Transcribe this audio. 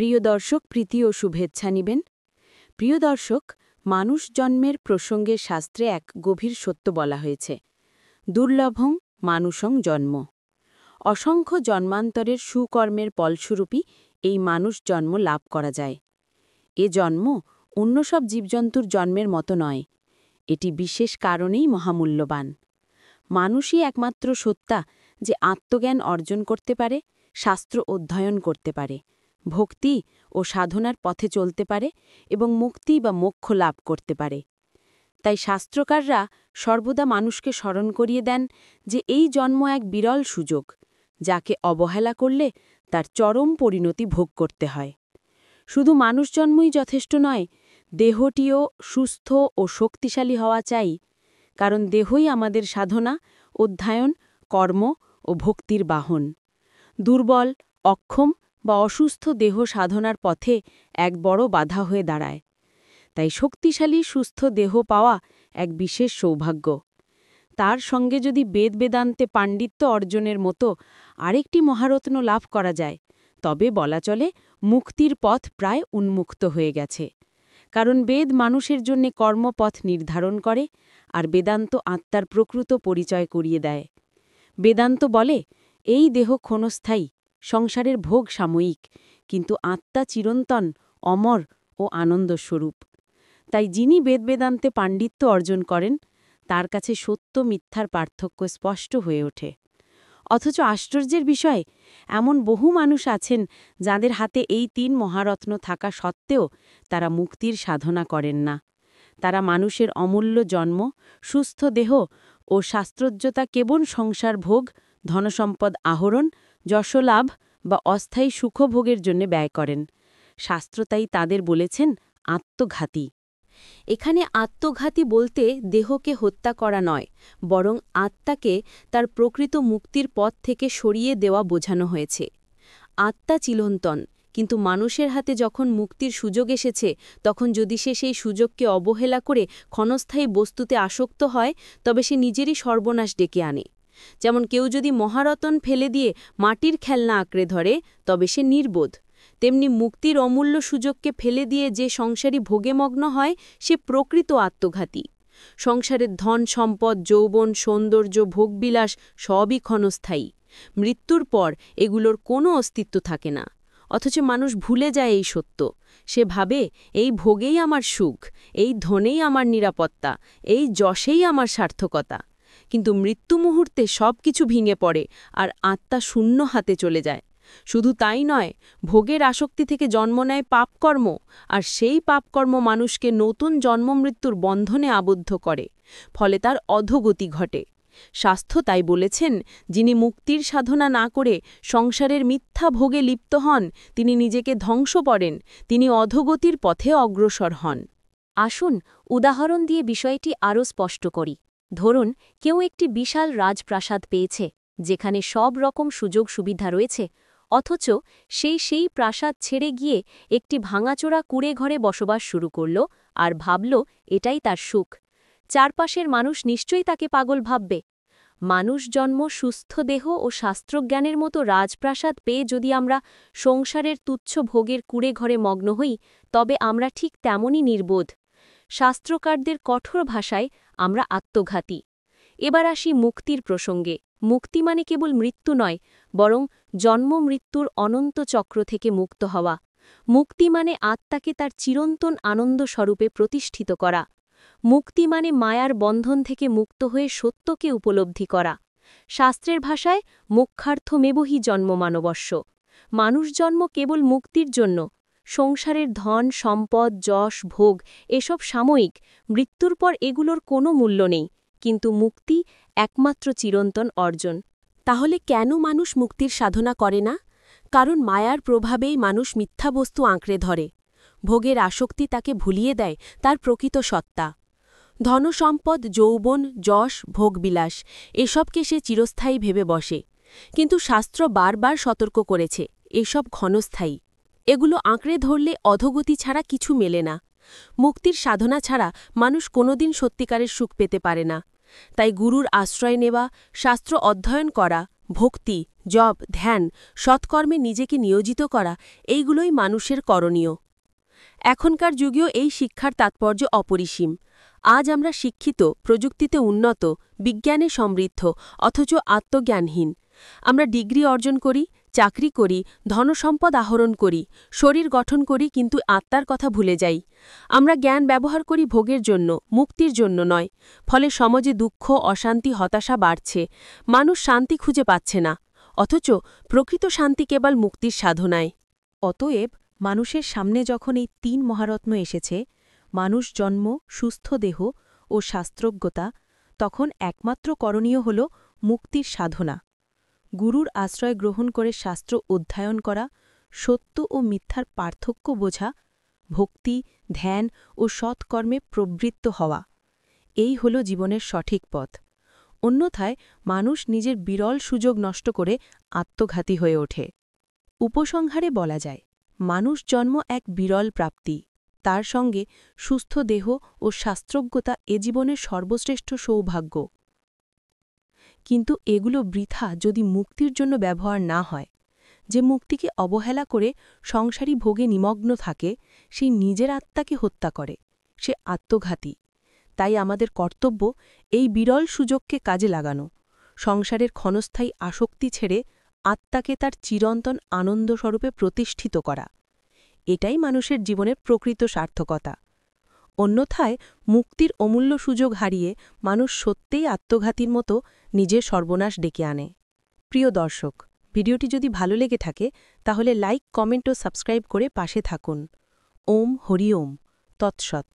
প্রিয় দর্শক, প্রীতি ও শুভেচ্ছা নিবেন। প্রিয় দর্শক, মানুষ জন্মের প্রসঙ্গে শাস্ত্রে এক গভীর সত্য বলা হয়েছে, দুর্লভং মানুষং জন্ম। অসংখ্য জন্মান্তরের সুকর্মের ফলস্বরূপই এই মানুষ জন্ম লাভ করা যায়। এ জন্ম অন্য সব জীবজন্তুর জন্মের মতো নয়, এটি বিশেষ কারণেই মহামূল্যবান। মানুষই একমাত্র সত্তা যে আত্মজ্ঞান অর্জন করতে পারে, শাস্ত্র অধ্যয়ন করতে পারে, ভক্তি ও সাধনার পথে চলতে পারে এবং মুক্তি বা মোক্ষ লাভ করতে পারে। তাই শাস্ত্রকাররা সর্বদা মানুষকে স্মরণ করিয়ে দেন যে এই জন্ম এক বিরল সুযোগ, যাকে অবহেলা করলে তার চরম পরিণতি ভোগ করতে হয়। শুধু মানুষ জন্মই যথেষ্ট নয়, দেহটিও সুস্থ ও শক্তিশালী হওয়া চাই, কারণ দেহই আমাদের সাধনা, অধ্যয়ন, কর্ম ও ভক্তির বাহন। দুর্বল, অক্ষম বা অসুস্থ দেহ সাধনার পথে এক বড় বাধা হয়ে দাঁড়ায়। তাই শক্তিশালী সুস্থ দেহ পাওয়া এক বিশেষ সৌভাগ্য। তার সঙ্গে যদি বেদান্তে পাণ্ডিত্য অর্জনের মতো আরেকটি মহারত্ন লাভ করা যায়, তবে বলা চলে মুক্তির পথ প্রায় উন্মুক্ত হয়ে গেছে। কারণ বেদ মানুষের জন্য কর্মপথ নির্ধারণ করে, আর বেদান্ত আত্মার প্রকৃত পরিচয় করিয়ে দেয়। বেদান্ত বলে, এই দেহ ক্ষণস্থায়ী, সংসারের ভোগ সাময়িক, কিন্তু আত্মা চিরন্তন, অমর ও আনন্দস্বরূপ। তাই যিনি বেদান্তে পাণ্ডিত্য অর্জন করেন, তার কাছে সত্য মিথ্যার পার্থক্য স্পষ্ট হয়ে ওঠে। অথচ আশ্চর্যের বিষয়, এমন বহু মানুষ আছেন যাদের হাতে এই ৩ মহারত্ন থাকা সত্ত্বেও তারা মুক্তির সাধনা করেন না। তারা মানুষের অমূল্য জন্ম, সুস্থ দেহ ও শাস্ত্রজ্ঞতা কেবল সংসার ভোগ, ধনসম্পদ আহরণ, যশলাভ বা অস্থায়ী সুখভোগের জন্য ব্যয় করেন। শাস্ত্র তাই তাদের বলেছেন আত্মঘাতী। এখানে আত্মঘাতী বলতে দেহকে হত্যা করা নয়, বরং আত্মাকে তার প্রকৃত মুক্তির পথ থেকে সরিয়ে দেওয়া বোঝানো হয়েছে। আত্মা চিরন্তন, কিন্তু মানুষের হাতে যখন মুক্তির সুযোগ এসেছে, তখন যদি সে সেই সুযোগকে অবহেলা করে ক্ষণস্থায়ী বস্তুতে আসক্ত হয়, তবে সে নিজেরই সর্বনাশ ডেকে আনে। যেমন কেউ যদি মহারত্ন ফেলে দিয়ে মাটির খেলনা আঁকড়ে ধরে, তবে সে নির্বোধ। তেমনি মুক্তির অমূল্য সুযোগকে ফেলে দিয়ে যে সংসারী ভোগে মগ্ন হয়, সে প্রকৃত আত্মঘাতী। সংসারের ধন সম্পদ, যৌবন, সৌন্দর্য, ভোগবিলাস সবই ক্ষণস্থায়ী। মৃত্যুর পর এগুলোর কোনো অস্তিত্ব থাকে না। অথচ মানুষ ভুলে যায় এই সত্য। সে ভাবে, এই ভোগেই আমার সুখ, এই ধনেই আমার নিরাপত্তা, এই যশেই আমার সার্থকতা। কিন্তু মৃত্যু মুহূর্তে সব কিছু ভেঙে পড়ে, আর আত্মা শূন্য হাতে চলে যায়। শুধু তাই নয়, ভোগের আসক্তি থেকে জন্ম নেয় পাপকর্ম, আর সেই পাপকর্ম মানুষকে নতুন জন্মমৃত্যুর বন্ধনে আবদ্ধ করে। ফলে তার অধোগতি ঘটে। শাস্ত্র তাই বলেছেন, যিনি মুক্তির সাধনা না করে সংসারের মিথ্যা ভোগে লিপ্ত হন, তিনি নিজেকে ধ্বংস করেন, তিনি অধোগতির পথে অগ্রসর হন। আসুন উদাহরণ দিয়ে বিষয়টি আরও স্পষ্ট করি। ধরুন, কেউ একটি বিশাল রাজপ্রাসাদ পেয়েছে, যেখানে সব রকম সুযোগ সুবিধা রয়েছে, অথচ সেই প্রাসাদ ছেড়ে গিয়ে একটি ভাঙাচোরা কুঁড়ে ঘরে বসবাস শুরু করল আর ভাবল এটাই তার সুখ। চারপাশের মানুষ নিশ্চয়ই তাকে পাগল ভাববে। মানুষ জন্ম, সুস্থ দেহ ও শাস্ত্রজ্ঞানের মতো রাজপ্রাসাদ পেয়ে যদি আমরা সংসারের তুচ্ছ ভোগের কুঁড়ে ঘরে মগ্ন হই, তবে আমরা ঠিক তেমনই নির্বোধ। শাস্ত্রকারদের কঠোর ভাষায় আমরা আত্মঘাতী। এবার আসি মুক্তির প্রসঙ্গে। মুক্তি মানে কেবল মৃত্যু নয়, বরং জন্ম মৃত্যুর অনন্ত চক্র থেকে মুক্ত হওয়া। মুক্তি মানে আত্মাকে তার চিরন্তন আনন্দ স্বরূপে প্রতিষ্ঠিত করা। মুক্তি মানে মায়ার বন্ধন থেকে মুক্ত হয়ে সত্যকে উপলব্ধি করা। শাস্ত্রের ভাষায় মোক্ষার্থমেবহি জন্ম মানবস্য। মানুষ জন্ম কেবল মুক্তির জন্য। সংসারের ধন সম্পদ, যশ, ভোগ এসব সাময়িক, মৃত্যুর পর এগুলোর কোনো মূল্য নেই, কিন্তু মুক্তি একমাত্র চিরন্তন অর্জন। তাহলে কেন মানুষ মুক্তির সাধনা করে না? কারণ মায়ার প্রভাবেই মানুষ মিথ্যা বস্তু আঁকড়ে ধরে। ভোগের আসক্তি তাকে ভুলিয়ে দেয় তার প্রকৃত সত্তা। ধনসম্পদ, যৌবন, যশ, ভোগবিলাস এসবকে সে চিরস্থায়ী ভেবে বসে। কিন্তু শাস্ত্র বারবার সতর্ক করেছে, এসব ক্ষণস্থায়ী। এগুলো আঁকড়ে ধরলে অধোগতি ছাড়া কিছু মেলে না। মুক্তির সাধনা ছাড়া মানুষ কোনোদিন সত্যিকারের সুখ পেতে পারে না। তাই গুরুর আশ্রয় নেওয়া, শাস্ত্র অধ্যয়ন করা, ভক্তি, জপ, ধ্যান, সৎকর্মে নিজেকে নিয়োজিত করা এইগুলোই মানুষের করণীয়। এখনকার যুগেও এই শিক্ষার তাৎপর্য অপরিসীম। আজ আমরা শিক্ষিত, প্রযুক্তিতে উন্নত, বিজ্ঞানে সমৃদ্ধ, অথচ আত্মজ্ঞানহীন। আমরা ডিগ্রি অর্জন করি, চাকরি করি, ধনসম্পদ আহরণ করি, শরীর গঠন করি, কিন্তু আত্মার কথা ভুলে যাই। আমরা জ্ঞান ব্যবহার করি ভোগের জন্য, মুক্তির জন্য নয়। ফলে সমাজে দুঃখ, অশান্তি, হতাশা বাড়ছে। মানুষ শান্তি খুঁজে পাচ্ছে না। অথচ প্রকৃত শান্তি কেবল মুক্তির সাধনায়। অতএব মানুষের সামনে যখন এই ৩ মহারত্ন এসেছে, মানুষ জন্ম, সুস্থ দেহ ও শাস্ত্রজ্ঞতা, তখন একমাত্র করণীয় হল মুক্তির সাধনা। গুরুর আশ্রয় গ্রহণ করে শাস্ত্র অধ্যয়ন করা, সত্য ও মিথ্যার পার্থক্য বোঝা, ভক্তি, ধ্যান ও সৎকর্মে প্রবৃত্ত হওয়া, এই হল জীবনের সঠিক পথ। অন্যথায় মানুষ নিজের বিরল সুযোগ নষ্ট করে আত্মঘাতী হয়ে ওঠে। উপসংহারে বলা যায়, মানুষ জন্ম এক বিরল প্রাপ্তি, তার সঙ্গে সুস্থ দেহ ও শাস্ত্রজ্ঞতা এ জীবনের সর্বশ্রেষ্ঠ সৌভাগ্য। কিন্তু এগুলো বৃথা যদি মুক্তির জন্য ব্যবহার না হয়। যে মুক্তিকে অবহেলা করে সংসারী ভোগে নিমগ্ন থাকে, সেই নিজের আত্মাকে হত্যা করে, সে আত্মঘাতী। তাই আমাদের কর্তব্য এই বিরল সুযোগকে কাজে লাগানো, সংসারের ক্ষণস্থায়ী আসক্তি ছেড়ে আত্মাকে তার চিরন্তন আনন্দস্বরূপে প্রতিষ্ঠিত করা। এটাই মানুষের জীবনের প্রকৃত সার্থকতা। অন্যথায় মুক্তির অমূল্য সুযোগ হারিয়ে মানুষ সত্যিই আত্মঘাতীর মতো নিজের সর্বনাশ ডেকে আনে। প্রিয় দর্শক, ভিডিওটি যদি ভালো লেগে থাকে তাহলে লাইক, কমেন্ট ও সাবস্ক্রাইব করে পাশে থাকুন। ওম হরি ওম তৎসৎ।